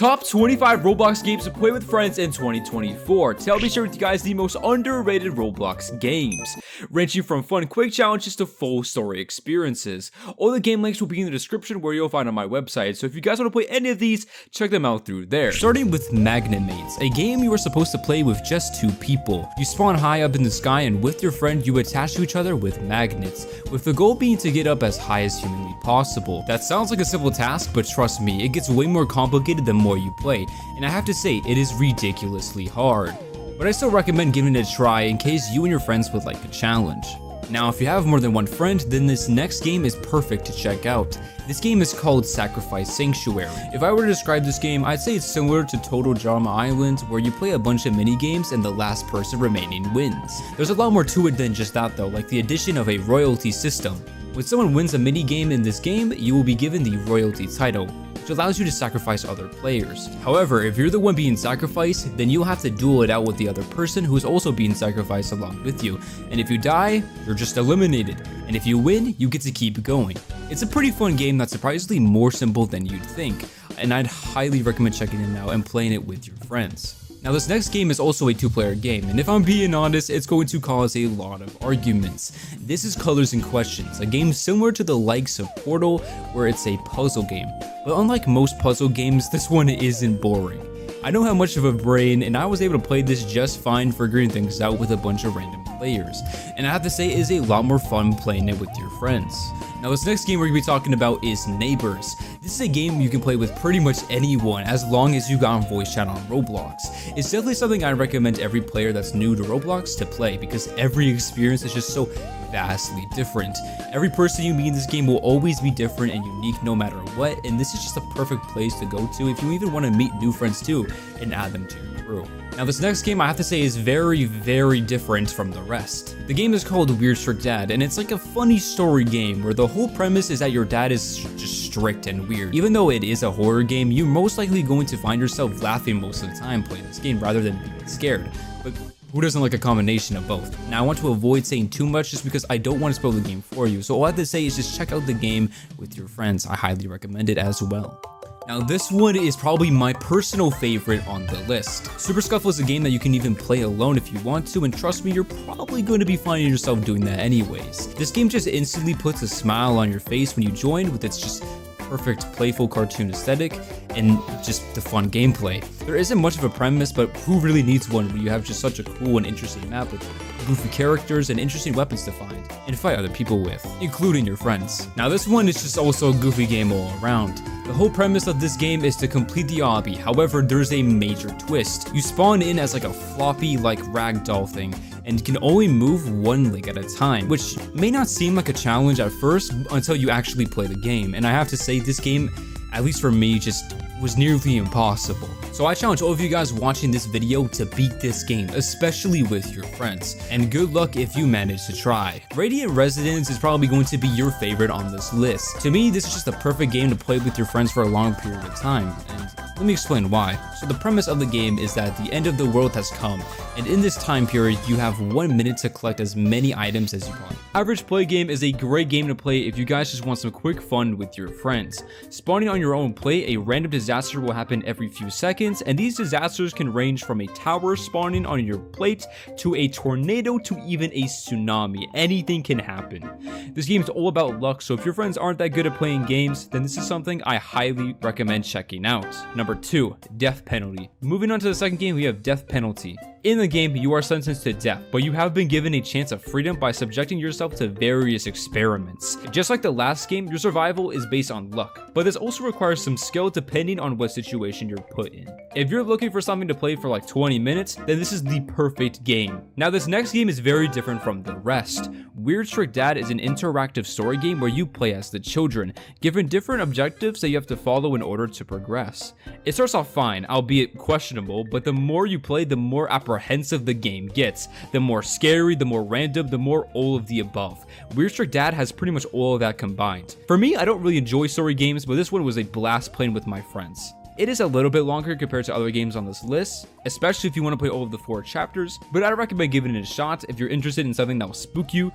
Top 25 Roblox games to play with friends in 2024. Today I'll be sharing with you guys the most underrated Roblox games, ranging from fun quick challenges to full story experiences. All the game links will be in the description where you'll find on my website, so if you guys want to play any of these, check them out through there. Starting with Magnet Mates, a game you are supposed to play with just 2 people. You spawn high up in the sky and with your friend you attach to each other with magnets, with the goal being to get up as high as humanly possible. That sounds like a simple task, but trust me, it gets way more complicated the more you play, and I have to say, it is ridiculously hard. But I still recommend giving it a try in case you and your friends would like the challenge. Now, if you have more than one friend, then this next game is perfect to check out. This game is called Sacrifice Sanctuary. If I were to describe this game, I'd say it's similar to Total Drama Island, where you play a bunch of mini games and the last person remaining wins. There's a lot more to it than just that though, like the addition of a royalty system. When someone wins a mini game in this game, you will be given the royalty title, which allows you to sacrifice other players. However, if you're the one being sacrificed, then you'll have to duel it out with the other person who is also being sacrificed along with you. And if you die, you're just eliminated. And if you win, you get to keep going. It's a pretty fun game that's surprisingly more simple than you'd think, and I'd highly recommend checking it out and playing it with your friends. Now, this next game is also a 2-player game, and if I'm being honest, it's going to cause a lot of arguments. This is Colors and Questions, a game similar to the likes of Portal, where it's a puzzle game. But unlike most puzzle games, this one isn't boring. I don't have much of a brain, and I was able to play this just fine figuring things out with a bunch of random players. And I have to say, it is a lot more fun playing it with your friends. Now, this next game we're going to be talking about is Neighbors. This is a game you can play with pretty much anyone as long as you got on voice chat on Roblox. It's definitely something I recommend every player that's new to Roblox to play because every experience is just so vastly different. Every person you meet in this game will always be different and unique no matter what, and this is just a perfect place to go to if you even want to meet new friends too and add them to your crew. Now, this next game I have to say is very different from the rest. The game is called Weird Strict Dad, and it's like a funny story game where the whole premise is that your dad is just strict and weird. Even though it is a horror game, you're most likely going to find yourself laughing most of the time playing this game rather than being scared. But who doesn't like a combination of both? Now, I want to avoid saying too much just because I don't want to spoil the game for you, so all I have to say is just check out the game with your friends. I highly recommend it as well. Now, this one is probably my personal favorite on the list. Super Scuffle is a game that you can even play alone if you want to, and trust me, you're probably going to be finding yourself doing that anyways. This game just instantly puts a smile on your face when you join with its just perfect playful cartoon aesthetic and just the fun gameplay. There isn't much of a premise, but who really needs one when you have just such a cool and interesting map with goofy characters and interesting weapons to find and fight other people with, including your friends. Now, this one is just also a goofy game all around. The whole premise of this game is to complete the obby. However, there's a major twist. You spawn in as like a floppy like ragdoll thing and can only move one leg at a time, which may not seem like a challenge at first until you actually play the game. And I have to say, this game, at least for me, just was nearly impossible. So I challenge all of you guys watching this video to beat this game, especially with your friends. And good luck if you manage to try. Radiant Residence is probably going to be your favorite on this list. To me, this is just a perfect game to play with your friends for a long period of time. And let me explain why. So the premise of the game is that the end of the world has come, and in this time period, you have 1 minute to collect as many items as you want. Average Play Game is a great game to play if you guys just want some quick fun with your friends. Spawning on your own plate, a random disaster will happen every few seconds, and these disasters can range from a tower spawning on your plate to a tornado to even a tsunami. Anything can happen. This game is all about luck, so if your friends aren't that good at playing games, then this is something I highly recommend checking out. Number 2, Death Penalty. Moving on to the second game, we have Death Penalty. In the game, you are sentenced to death, but you have been given a chance of freedom by subjecting yourself to various experiments. Just like the last game, your survival is based on luck, but this also requires some skill depending on what situation you're put in. If you're looking for something to play for like 20 minutes, then this is the perfect game. Now, this next game is very different from the rest. Weird Strict Dad is an interactive story game where you play as the children, given different objectives that you have to follow in order to progress. It starts off fine, albeit questionable, but the more you play, the more apprehensive the game gets. The more scary, the more random, the more all of the above. Weird Strict Dad has pretty much all of that combined. For me, I don't really enjoy story games, but this one was a blast playing with my friends. It is a little bit longer compared to other games on this list, especially if you want to play all of the 4 chapters, but I recommend giving it a shot if you're interested in something that will spook you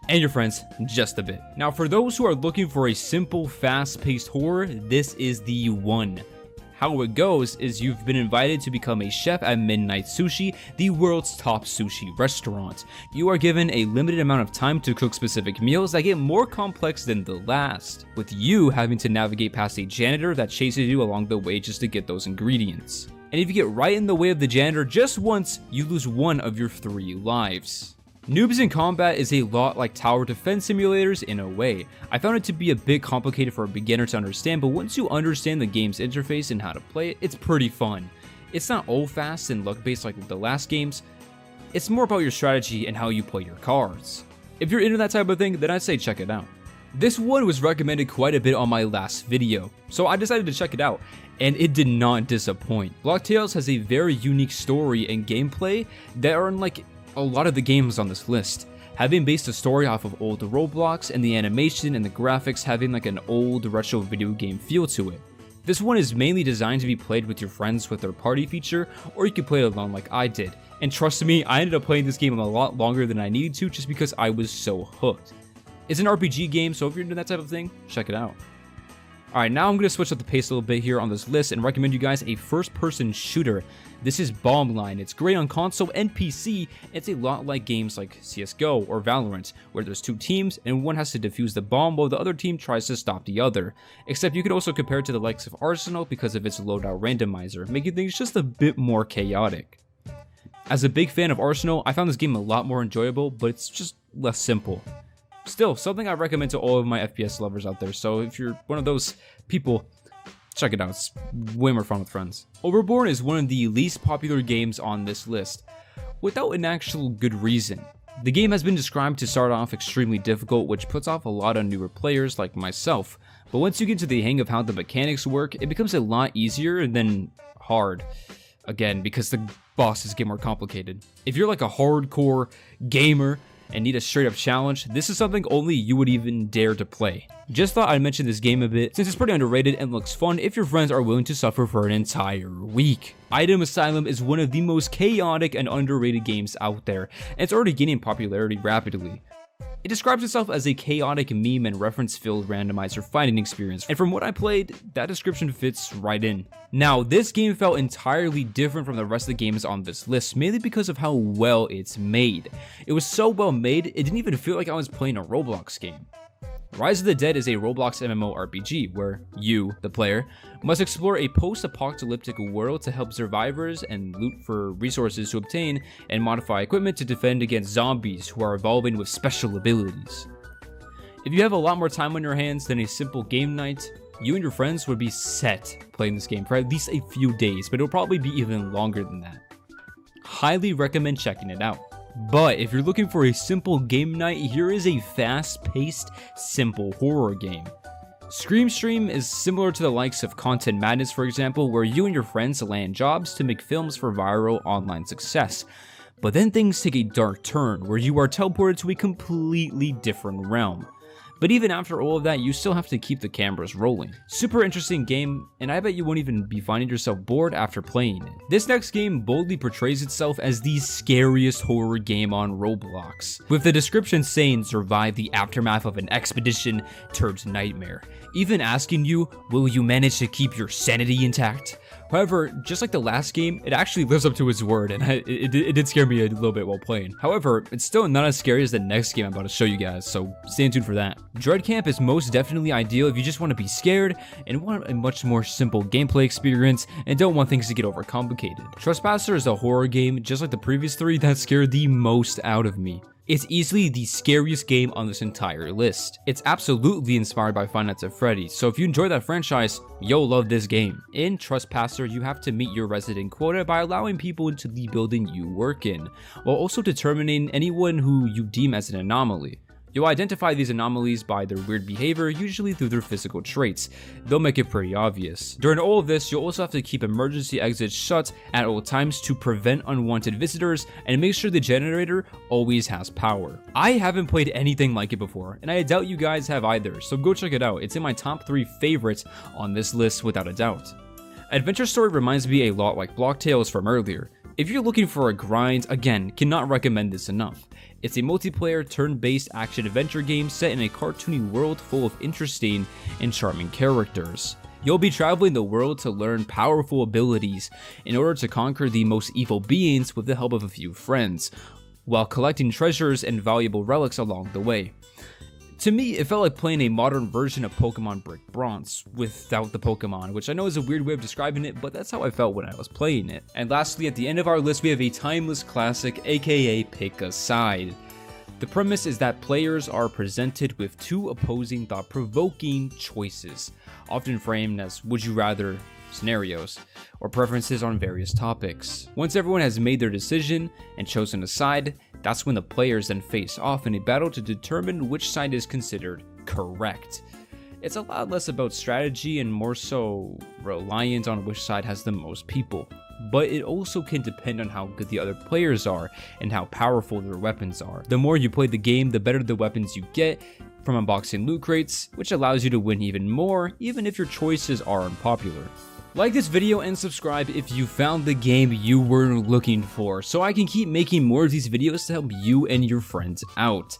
and your friends just a bit. Now, for those who are looking for a simple, fast-paced horror, this is the one. How it goes is you've been invited to become a chef at Midnight Sushi, the world's top sushi restaurant. You are given a limited amount of time to cook specific meals that get more complex than the last, with you having to navigate past a janitor that chases you along the way just to get those ingredients. And if you get right in the way of the janitor just once, you lose one of your 3 lives. Noobs in combat is a lot like tower defense simulators in a way. I found it to be a bit complicated for a beginner to understand, but once you understand the game's interface and how to play it, it's pretty fun. It's not all fast and luck based like the last games, it's more about your strategy and how you play your cards. If you're into that type of thing, then I'd say check it out. This one was recommended quite a bit on my last video, so I decided to check it out, and it did not disappoint. Block Tales has a very unique story and gameplay that are unlike a lot of the games on this list, having based the story off of old Roblox and the animation and the graphics having like an old retro video game feel to it. This one is mainly designed to be played with your friends with their party feature, or you can play it alone like I did. And trust me, I ended up playing this game a lot longer than I needed to just because I was so hooked. It's an RPG game, so if you're into that type of thing, check it out. Alright, now I'm going to switch up the pace a little bit here on this list and recommend you guys a first-person shooter. This is Bombline. It's great on console and PC. It's a lot like games like CSGO or Valorant, where there's 2 teams and one has to defuse the bomb while the other team tries to stop the other. Except you can also compare it to the likes of Arsenal because of its loadout randomizer, making things just a bit more chaotic. As a big fan of Arsenal, I found this game a lot more enjoyable, but it's just less simple. Still, something I recommend to all of my FPS lovers out there, so if you're one of those people, check it out, it's way more fun with friends. Overborn is one of the least popular games on this list, without an actual good reason. The game has been described to start off extremely difficult, which puts off a lot of newer players like myself, but once you get to the hang of how the mechanics work, it becomes a lot easier than hard. Again, because the bosses get more complicated. If you're like a hardcore gamer and need a straight up challenge, this is something only you would even dare to play. Just thought I'd mention this game a bit since it's pretty underrated and looks fun if your friends are willing to suffer for an entire week. Item Asylum is one of the most chaotic and underrated games out there, and it's already gaining popularity rapidly. It describes itself as a chaotic meme and reference-filled randomizer fighting experience, and from what I played, that description fits right in. Now, this game felt entirely different from the rest of the games on this list, mainly because of how well it's made. It was so well made, it didn't even feel like I was playing a Roblox game. Rise of the Dead is a Roblox MMORPG where you, the player, must explore a post-apocalyptic world to help survivors and loot for resources to obtain and modify equipment to defend against zombies who are evolving with special abilities. If you have a lot more time on your hands than a simple game night, you and your friends would be set playing this game for at least a few days, but it'll probably be even longer than that. Highly recommend checking it out. But if you're looking for a simple game night, here is a fast-paced, simple horror game. Scream Stream is similar to the likes of Content Madness, for example, where you and your friends land jobs to make films for viral online success. But then things take a dark turn, where you are teleported to a completely different realm. But even after all of that, you still have to keep the cameras rolling. Super interesting game, and I bet you won't even be finding yourself bored after playing it. This next game boldly portrays itself as the scariest horror game on Roblox, with the description saying survive the aftermath of an expedition turned nightmare, even asking you, will you manage to keep your sanity intact? However, just like the last game, it actually lives up to its word, and it did scare me a little bit while playing. However, it's still not as scary as the next game I'm about to show you guys, so stay tuned for that. Dread Camp is most definitely ideal if you just want to be scared and want a much more simple gameplay experience and don't want things to get overcomplicated. Trespasser is a horror game, just like the previous 3, that scared the most out of me. It's easily the scariest game on this entire list. It's absolutely inspired by Five Nights at Freddy's, so if you enjoy that franchise, you'll love this game. In Trespasser, you have to meet your resident quota by allowing people into the building you work in, while also determining anyone who you deem as an anomaly. You'll identify these anomalies by their weird behavior, usually through their physical traits. They'll make it pretty obvious. During all of this, you'll also have to keep emergency exits shut at all times to prevent unwanted visitors and make sure the generator always has power. I haven't played anything like it before, and I doubt you guys have either, so go check it out. It's in my top 3 favorites on this list without a doubt. Adventure Story reminds me a lot like Block Tales from earlier. If you're looking for a grind, again, cannot recommend this enough. It's a multiplayer turn-based action-adventure game set in a cartoony world full of interesting and charming characters. You'll be traveling the world to learn powerful abilities in order to conquer the most evil beings with the help of a few friends, while collecting treasures and valuable relics along the way. To me, it felt like playing a modern version of Pokemon Brick Bronze without the Pokemon, which I know is a weird way of describing it, but that's how I felt when I was playing it. And lastly, at the end of our list, we have a timeless classic, aka Pick a Side. The premise is that players are presented with two opposing thought-provoking choices, often framed as would you rather scenarios, or preferences on various topics. Once everyone has made their decision and chosen a side, that's when the players then face off in a battle to determine which side is considered correct. It's a lot less about strategy and more so reliant on which side has the most people. But it also can depend on how good the other players are and how powerful their weapons are. The more you play the game, the better the weapons you get from unboxing loot crates, which allows you to win even more, even if your choices are unpopular. Like this video and subscribe if you found the game you were looking for, so I can keep making more of these videos to help you and your friends out.